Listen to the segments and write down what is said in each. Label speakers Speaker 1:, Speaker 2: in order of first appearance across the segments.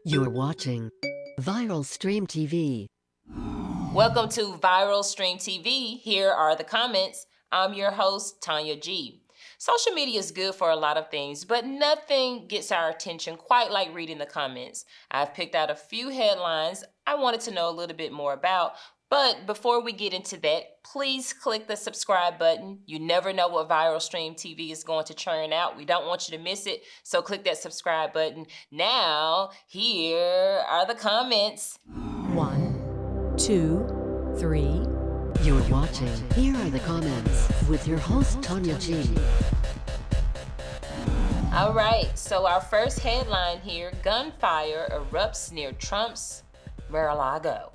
Speaker 1: You're watching Viral Stream TV.
Speaker 2: Welcome to Viral Stream TV. Here are the comments. I'm your host, Tonya G. Social media is good for a lot of things, but nothing gets our attention quite like reading the comments. I've picked out a few headlines I wanted to know a little bit more about. But before we get into that, please click the subscribe button. You never know what Viral Stream TV is going to churn out. We don't want you to miss it, so click that subscribe button. Now, here are the comments.
Speaker 3: 1, 2, 3.
Speaker 1: You're watching Here Are the Comments with your host, Tonya G.
Speaker 2: All right, so our first headline here, gunfire erupts near Trump's Mar-a-Lago.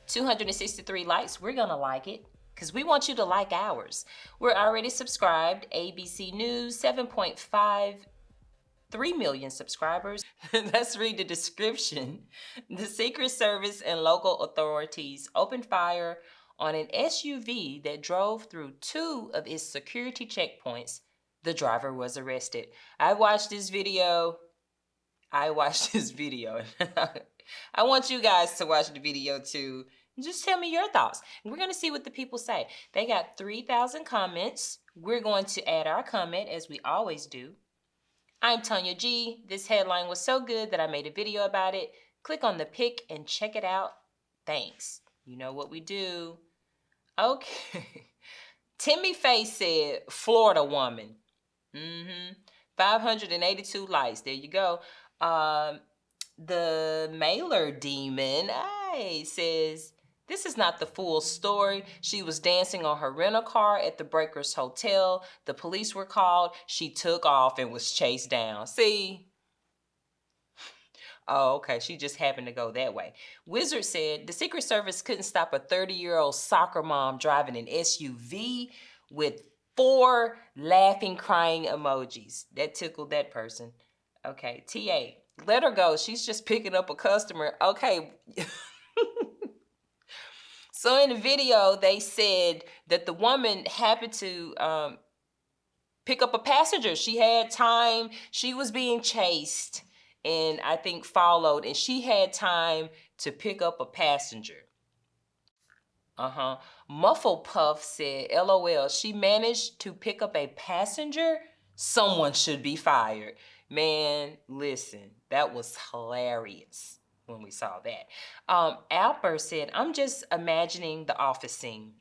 Speaker 2: 263 likes, we're gonna like it, because we want you to like ours. We're already subscribed, ABC News, 7.53 million subscribers. Let's read the description. The Secret Service and local authorities opened fire on an SUV that drove through 2 of its security checkpoints. The driver was arrested. I watched this video. I want you guys to watch the video too. Just tell me your thoughts. We're going to see what the people say. They got 3,000 comments. We're going to add our comment as we always do. I'm Tonya G. This headline was so good that I made a video about it. Click on the pic and check it out. Thanks. You know what we do. Okay. Timmy Face said, Florida woman. 582 likes. There you go. The mailer demon says, this is not the full story. She was dancing on her rental car at the Breakers Hotel. The police were called. She took off and was chased down. See? Oh, okay. She just happened to go that way. Wizard said, the Secret Service couldn't stop a 30-year-old soccer mom driving an SUV with 4 laughing, crying emojis. That tickled that person. Okay. TA, let her go. She's just picking up a customer. Okay. So in the video, they said that the woman happened to pick up a passenger. She had time. She was being chased and I think followed, and she had time to pick up a passenger. Muffle Puff said, LOL, she managed to pick up a passenger? Someone should be fired. Man, listen, that was hilarious when we saw that. Alper said, I'm just imagining the office scene.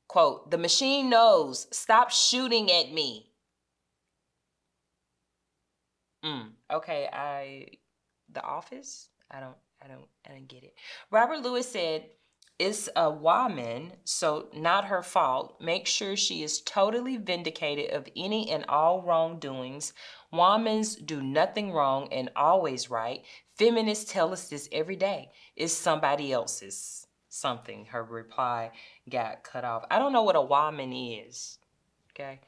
Speaker 2: Quote, the machine knows, stop shooting at me. Okay, the office? I don't get it. Robert Lewis said, it's a woman, so not her fault. Make sure she is totally vindicated of any and all wrongdoings. Womans do nothing wrong and always right. Feminists tell us this every day. It's somebody else's something. Her reply got cut off. I don't know what a woman is. Okay.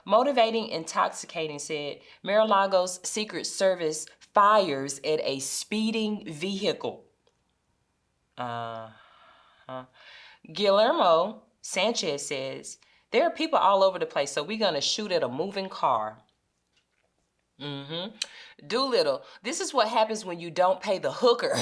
Speaker 2: Motivating Intoxicating said, Mar-a-Lago's Secret Service fires at a speeding vehicle. Guillermo Sanchez says, there are people all over the place, so we're going to shoot at a moving car. Doolittle, this is what happens when you don't pay the hooker.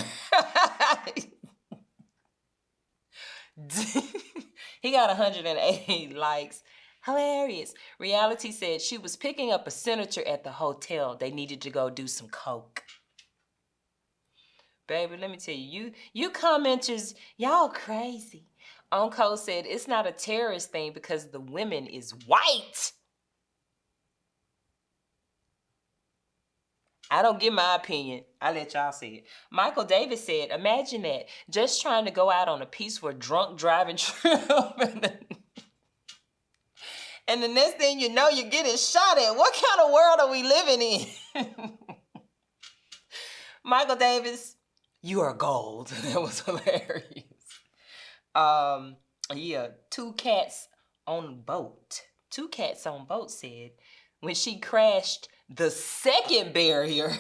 Speaker 2: He got 180 likes. Hilarious. Reality said she was picking up a senator at the hotel. They needed to go do some coke. Baby, let me tell you, you commenters, y'all crazy. Uncle said it's not a terrorist thing because the women is white. I don't give my opinion. I let y'all see it. Michael Davis said, imagine that. Just trying to go out on a peaceful drunk driving trip. And the next thing you know, you're getting shot at. What kind of world are we living in? Michael Davis, you are gold. That was hilarious. Yeah, 2 cats on boat. 2 cats on boat said, when she crashed the second barrier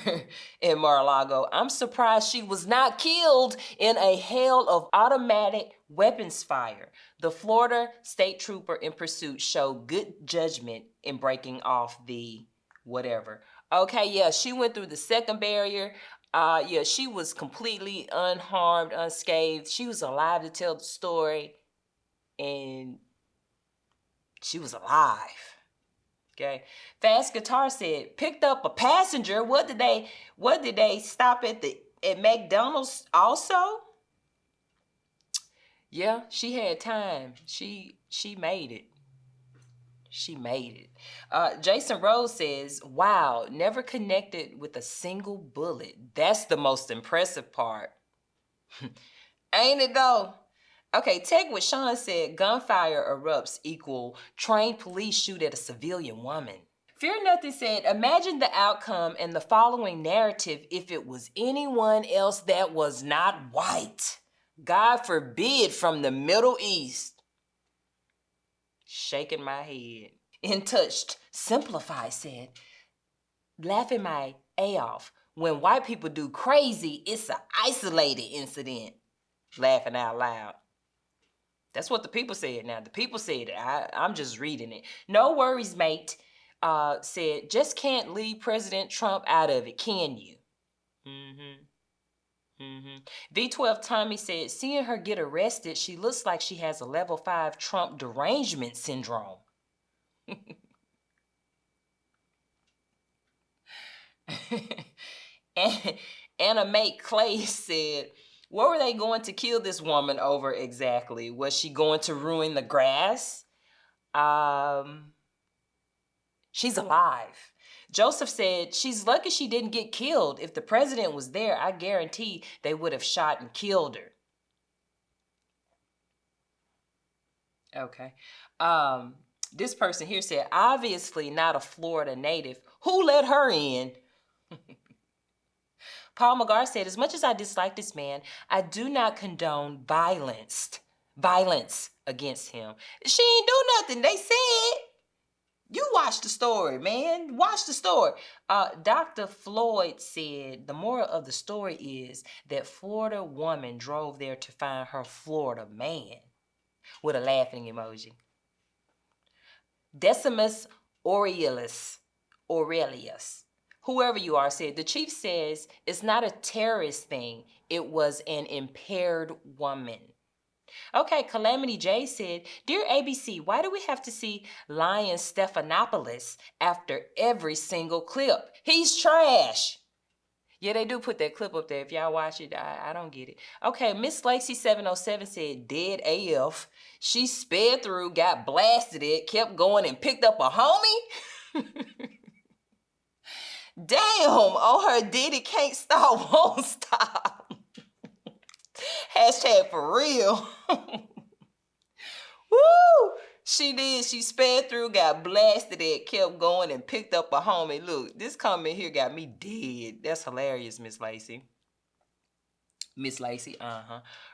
Speaker 2: in Mar-a-Lago, I'm surprised she was not killed in a hail of automatic weapons fire. The Florida state trooper in pursuit showed good judgment in breaking off the whatever. Okay, yeah, she went through the second barrier. Yeah, she was completely unharmed, unscathed. She was alive to tell the story, and she was alive. Okay. Fast Guitar said, picked up a passenger. What did they stop at McDonald's also? Yeah, she had time. She made it. She made it. Jason Rose says, wow, never connected with a single bullet. That's the most impressive part. Ain't it though? Okay, Tech with Sean said, gunfire erupts equal trained police shoot at a civilian woman. Fear Nothing said, imagine the outcome and the following narrative if it was anyone else that was not white. God forbid, from the Middle East. Shaking my head. In Touched, Simplify said, laughing my A off. When white people do crazy, it's an isolated incident. Laughing out loud. That's what the people said now. The people said it. I'm just reading it. No worries, mate. Said, just can't leave President Trump out of it, can you? V12 Tommy said, seeing her get arrested, she looks like she has a level 5 Trump derangement syndrome. And Animate Clay said, what were they going to kill this woman over exactly? Was she going to ruin the grass? She's alive. Joseph said, she's lucky she didn't get killed. If the president was there, I guarantee they would have shot and killed her. Okay. This person here said, obviously not a Florida native. Who let her in? Paul McGar said, as much as I dislike this man, I do not condone violence against him. She ain't do nothing. They said. You watch the story, man. Watch the story. Dr. Floyd said, the moral of the story is that Florida woman drove there to find her Florida man. With a laughing emoji. Decimus Aurelius, whoever you are, said, the chief says it's not a terrorist thing. It was an impaired woman. Okay, Calamity J said, dear ABC, why do we have to see Lion Stephanopoulos after every single clip? He's trash. Yeah, they do put that clip up there. If y'all watch it, I don't get it. Okay, Miss Lacey 707 said, dead AF. She sped through, got blasted it, kept going and picked up a homie. Damn, on her Diddy can't stop, won't stop. Hashtag for real. Woo! She did. She sped through, got blasted it, kept going, and picked up a homie. Look, this comment here got me dead. That's hilarious, Miss Lacey. Miss Lacey,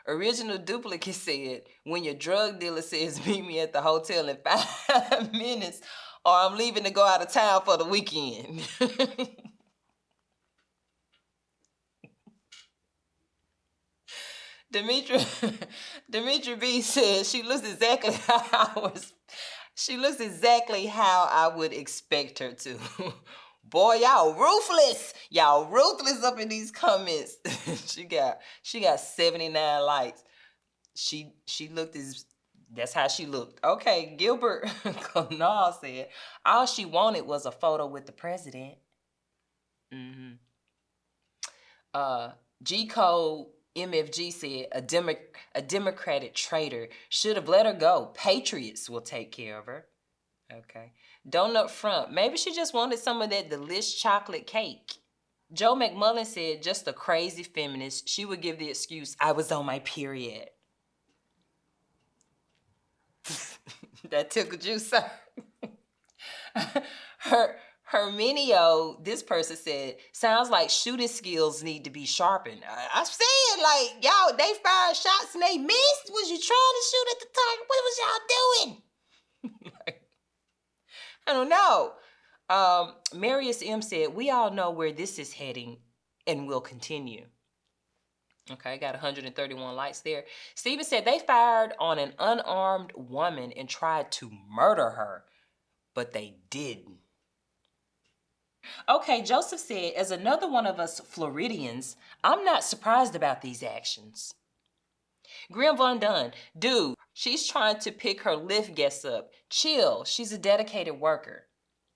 Speaker 2: Original Duplicate said, when your drug dealer says, meet me at the hotel in 5 minutes, or I'm leaving to go out of town for the weekend. Dimitri B says she looks exactly how I would expect her to. Boy, y'all ruthless. Y'all ruthless up in these comments. she got 79 likes. She looked that's how she looked. Okay, Gilbert Canal said all she wanted was a photo with the president. G Code MFG said a Democratic traitor should have let her go. Patriots will take care of her. Okay. Donut Front. Maybe she just wanted some of that delicious chocolate cake. Joe McMullen said just a crazy feminist. She would give the excuse, I was on my period. That tickled you, sir. Herminio, this person said, sounds like shooting skills need to be sharpened. I said, like, y'all, they fired shots and they missed. Was you trying to shoot at the target? What was y'all doing? I don't know. Marius M said, we all know where this is heading and will continue. Okay, got 131 likes there. Steven said they fired on an unarmed woman and tried to murder her, but they didn't. Okay, Joseph said, as another one of us Floridians, I'm not surprised about these actions. Grim Von Dunn, dude, she's trying to pick her Lyft guests up. Chill, she's a dedicated worker.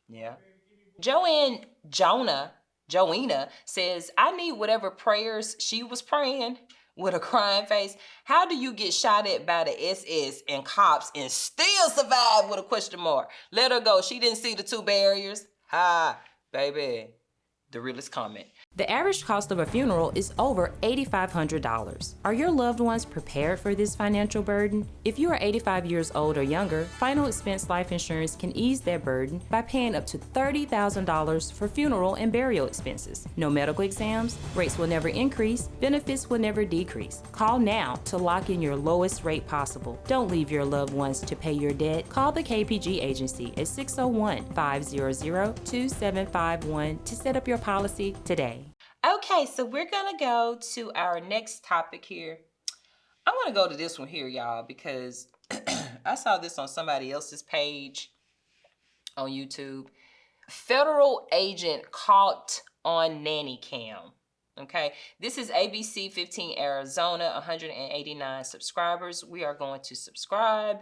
Speaker 2: Yeah. Joanna says, I need whatever prayers she was praying with a crying face. How do you get shot at by the SS and cops and still survive with a question mark? Let her go. She didn't see the two barriers. Ha, baby. The realest comment. The average cost of a funeral is over $8,500. Are your loved ones prepared for this financial burden? If you are 85 years old or younger, Final Expense Life Insurance can ease that burden by paying up to $30,000 for funeral and burial expenses. No medical exams, rates will never increase, benefits will never decrease. Call now to lock in your lowest rate possible. Don't leave your loved ones to pay your debt. Call the KPG agency at 601-500-2751 to set up your policy today. Okay, so we're gonna go to our next topic here. I want to go to this one here, y'all, because I saw this on somebody else's page on YouTube. Federal agent caught on nanny cam. Okay, this is ABC 15 Arizona, 189 subscribers. We are going to subscribe,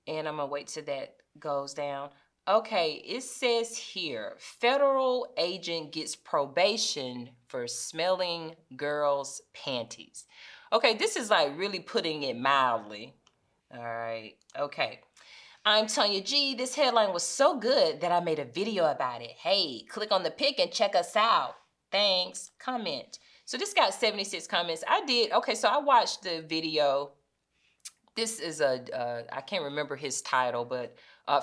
Speaker 2: and I'm gonna wait till that goes down. Okay, it says here, federal agent gets probation for smelling girls' panties. Okay, this is like really putting it mildly. All right, okay. I'm Tonya G. This headline was so good that I made a video about it. Hey, click on the pic and check us out. Thanks. Comment. So this got 76 comments. Okay, so I watched the video. This is I can't remember his title, but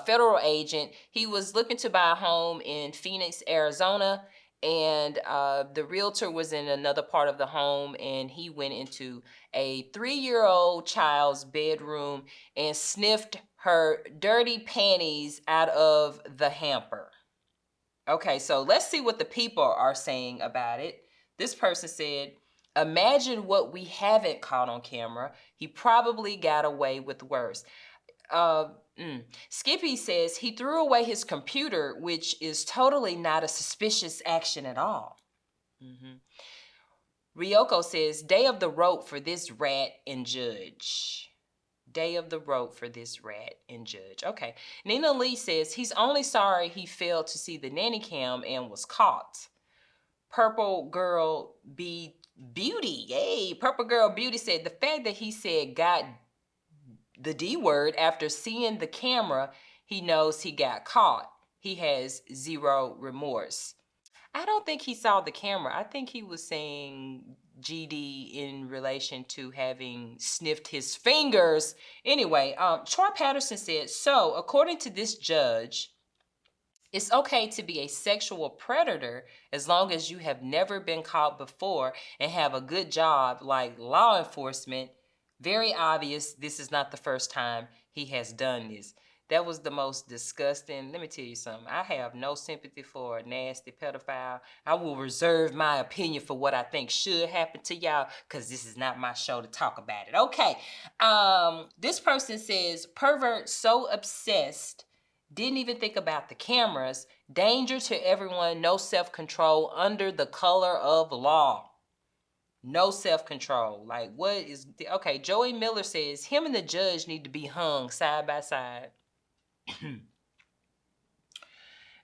Speaker 2: federal agent. He was looking to buy a home in Phoenix, Arizona, and the realtor was in another part of the home, and he went into a 3-year-old child's bedroom and sniffed her dirty panties out of the hamper. Okay, so let's see what the people are saying about it. This person said, imagine what we haven't caught on camera. He probably got away with worse. Skippy says he threw away his computer, which is totally not a suspicious action at all. Ryoko says, day of the rope for this rat and judge. Day of the rope for this rat and judge. Okay. Nina Lee says he's only sorry he failed to see the nanny cam and was caught. Purple Girl Beauty. Hey, Purple Girl Beauty said the fact that he said got the D word after seeing the camera, he knows he got caught. He has zero remorse. I don't think he saw the camera. I think he was saying GD in relation to having sniffed his fingers. Anyway, Troy Patterson said, so according to this judge, it's okay to be a sexual predator as long as you have never been caught before and have a good job like law enforcement. Very obvious this is not the first time he has done this. That was the most disgusting. Let me tell you something. I have no sympathy for a nasty pedophile. I will reserve my opinion for what I think should happen to y'all because this is not my show to talk about it. Okay. This person says, pervert so obsessed, didn't even think about the cameras. Danger to everyone, no self-control under the color of law. No self-control. Like what is, okay, Joey Miller says, him and the judge need to be hung side by side.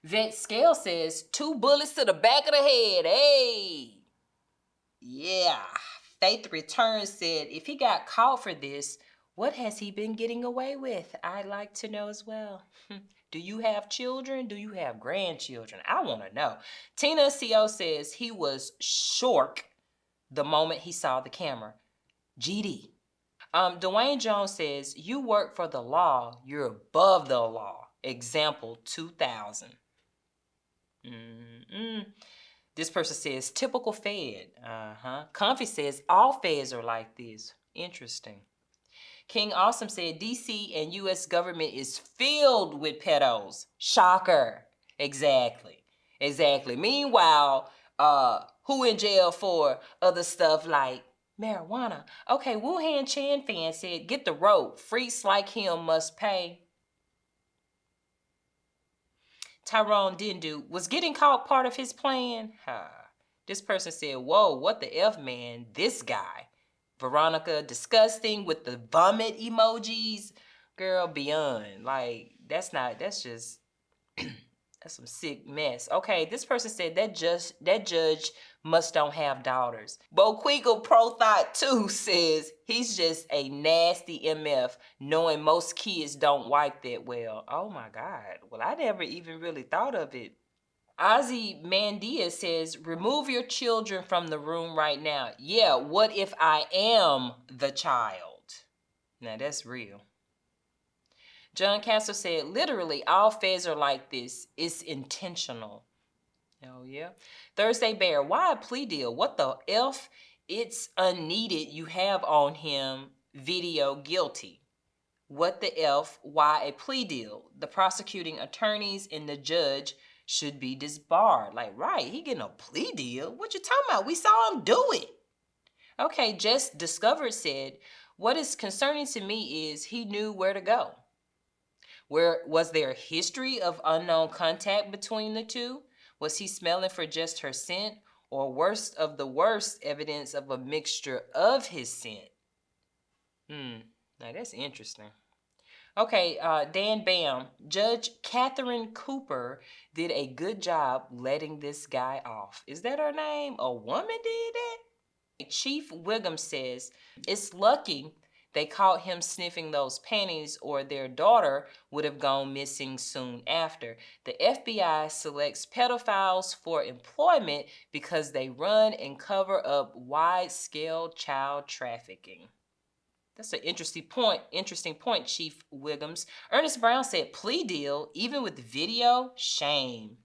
Speaker 2: Vet Scale says, 2 bullets to the back of the head. Hey. Yeah. Faith Returns said, if he got caught for this, what has he been getting away with? I'd like to know as well. Do you have children? Do you have grandchildren? I want to know. Tina CO says he was shook the moment he saw the camera. GD. Dwayne Jones says, you work for the law, you're above the law. Example 2000. This person says, typical Fed. Comfy says, all Feds are like this. Interesting. King Awesome said, DC and US government is filled with pedos. Shocker. Exactly. Meanwhile, who in jail for other stuff like marijuana? Okay, Wuhan Chan fan said, get the rope. Freaks like him must pay. Tyrone didn't do. Was getting caught part of his plan? This person said, whoa, what the F, man? This guy. Veronica, disgusting with the vomit emojis. Girl, beyond. Like, that's just, that's some sick mess. Okay, this person said that judge must don't have daughters. Boquigo Pro Thought 2 says he's just a nasty MF, knowing most kids don't wipe that well. Oh my God. Well, I never even really thought of it. Ozzy Mandia says, remove your children from the room right now. Yeah, what if I am the child? Now that's real. John Castle said, literally, all feds are like this. It's intentional. Oh, yeah. Thursday Bear, why a plea deal? What the F? It's unneeded. You have on him video guilty. What the F? Why a plea deal? The prosecuting attorneys and the judge should be disbarred. Like, right, he getting a plea deal? What you talking about? We saw him do it. Okay, Just Discovered said, what is concerning to me is he knew where to go. Was there a history of unknown contact between the two? Was he smelling for just her scent, or worst of the worst, evidence of a mixture of his scent? Now that's interesting. Okay, Dan Bam, Judge Catherine Cooper did a good job letting this guy off. Is that her name? A woman did that? Chief Wiggum says, it's lucky they caught him sniffing those panties, or their daughter would have gone missing soon after. The FBI selects pedophiles for employment because they run and cover up wide-scale child trafficking. That's an interesting point, Chief Wiggums. Ernest Brown said, plea deal, even with video? Shame.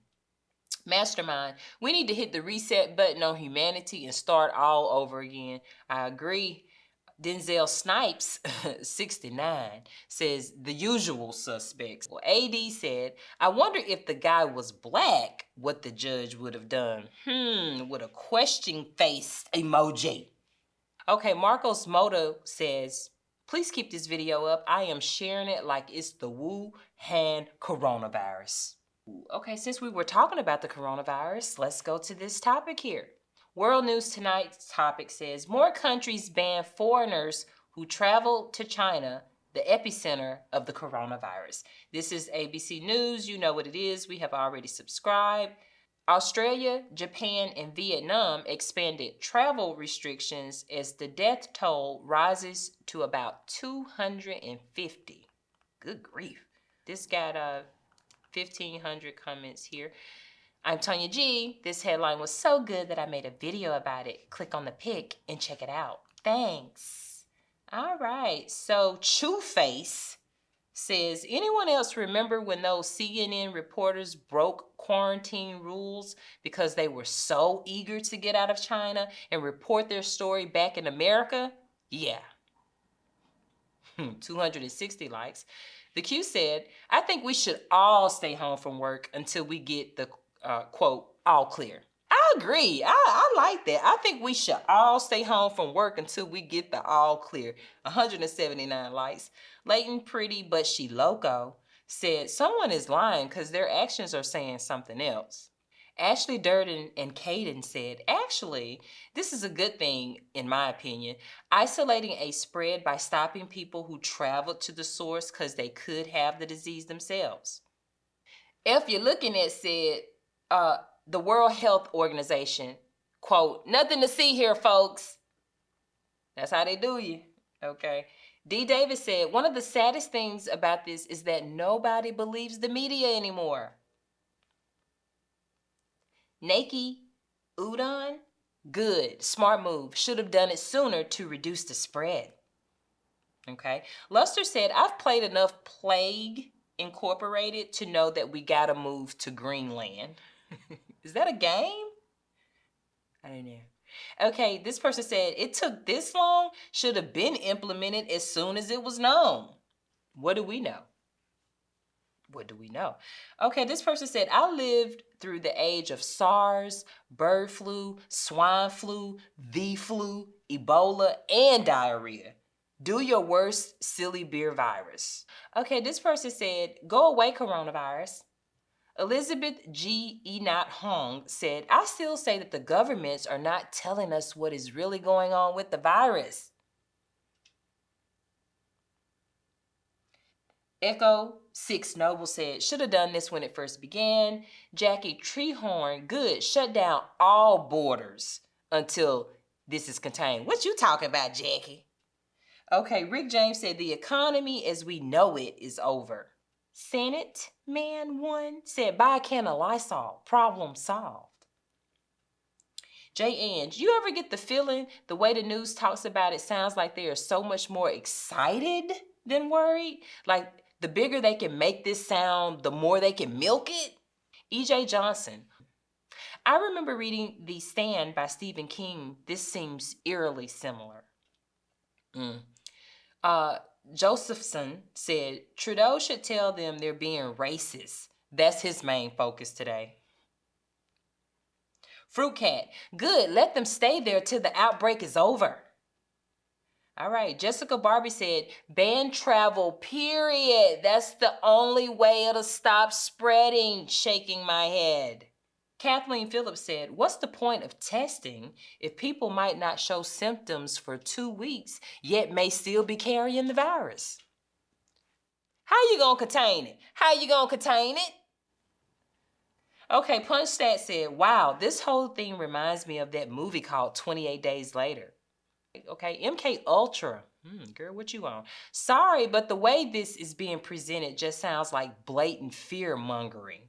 Speaker 2: Mastermind, we need to hit the reset button on humanity and start all over again. I agree. Denzel Snipes, 69, says the usual suspects. Well, AD said, I wonder if the guy was black, what the judge would have done. With a question face emoji. Okay, Marcos Moto says, please keep this video up. I am sharing it like it's the Wuhan coronavirus. Okay, since we were talking about the coronavirus, let's go to this topic here. World News Tonight's topic says, more countries ban foreigners who travel to China, the epicenter of the coronavirus. This is ABC News. You know what it is. We have already subscribed. Australia, Japan, and Vietnam expanded travel restrictions as the death toll rises to about 250. Good grief. This got 1,500 comments here. I'm Tonya G. This headline was so good that I made a video about it. Click on the pic and check it out. Thanks. All right. So Chewface says, anyone else remember when those CNN reporters broke quarantine rules because they were so eager to get out of China and report their story back in America? Yeah. 260 likes. The Q said, I think we should all stay home from work until we get the quote, all clear. I agree. I like that. I think we should all stay home from work until we get the all clear. 179 likes. Leighton Pretty But She Loco said, someone is lying because their actions are saying something else. Ashley Durden and Caden said, actually, this is a good thing, in my opinion. Isolating a spread by stopping people who traveled to the source because they could have the disease themselves. If you're looking at said, the World Health Organization, quote, nothing to see here, folks. That's how they do you, okay? D. Davis said, one of the saddest things about this is that nobody believes the media anymore. Nike Udon, good, smart move. Should have done it sooner to reduce the spread. Okay. Luster said, I've played enough Plague Incorporated to know that we gotta move to Greenland. Is that a game? I don't know. Okay, this person said, it took this long, should have been implemented as soon as it was known. What do we know? What do we know? Okay, this person said, I lived through the age of SARS, bird flu, swine flu, the flu, Ebola, and diarrhea. Do your worst, silly beer virus. Okay, this person said, go away, coronavirus. Elizabeth G. Enot Hong said, I still say that the governments are not telling us what is really going on with the virus. Echo 6 Noble said, should have done this when it first began. Jackie Treehorn, good, shut down all borders until this is contained. What you talking about, Jackie? Okay, Rick James said, the economy as we know it is over. Senate Man 1 said, buy a can of Lysol, problem solved. J. Ange, you ever get the feeling the way the news talks about it sounds like they are so much more excited than worried? Like the bigger they can make this sound, the more they can milk it? E.J. Johnson, I remember reading The Stand by Stephen King. This seems eerily similar. Josephson said, Trudeau should tell them they're being racist. That's his main focus today. Fruitcat, good, let them stay there till the outbreak is over. All right, Jessica Barbie said, ban travel, period. That's the only way it'll stop spreading, shaking my head. Kathleen Phillips said, what's the point of testing if people might not show symptoms for 2 weeks, yet may still be carrying the virus? How you gonna contain it? How you gonna contain it? Okay, Punchstat said, wow, this whole thing reminds me of that movie called 28 Days Later. Okay, MK Ultra. Girl, what you on? Sorry, but the way this is being presented just sounds like blatant fear-mongering.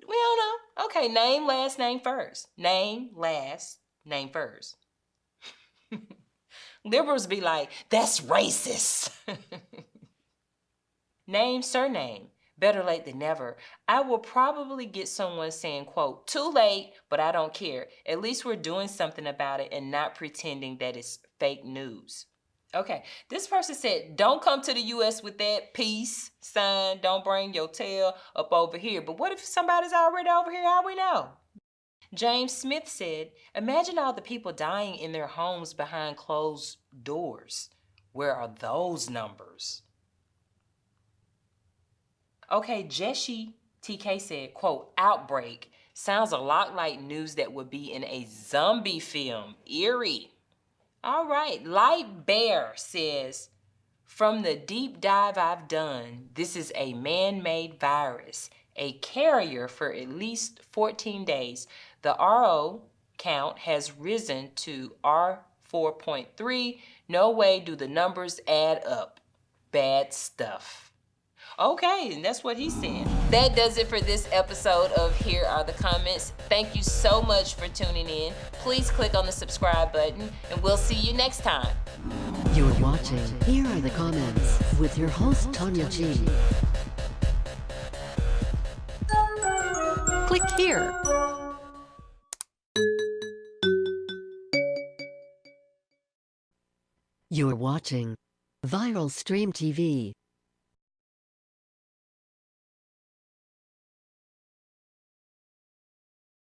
Speaker 2: We don't know. Okay, name, last name first. Name, last name first. Liberals be like, that's racist. Name, surname. Better late than never. I will probably get someone saying, quote, too late, but I don't care. At least we're doing something about it and not pretending that it's fake news. Okay, this person said, don't come to the U.S. with that peace sign. Don't bring your tail up over here. But what if somebody's already over here? How we know? James Smith said, imagine all the people dying in their homes behind closed doors. Where are those numbers? Okay, Jeshi TK said, quote, outbreak. Sounds a lot like news that would be in a zombie film. Eerie. All right, Light Bear says, from the deep dive I've done, this is a man-made virus, a carrier for at least 14 days. The RO count has risen to R4.3. No way do the numbers add up. Bad stuff. Okay, and that's what he said. That does it for this episode of Here Are the Comments. Thank you so much for tuning in. Please click on the subscribe button, and we'll see you next time.
Speaker 1: You're watching Here Are the Comments with your host, Tonya G.
Speaker 3: Click here.
Speaker 1: You're watching Viral Stream TV.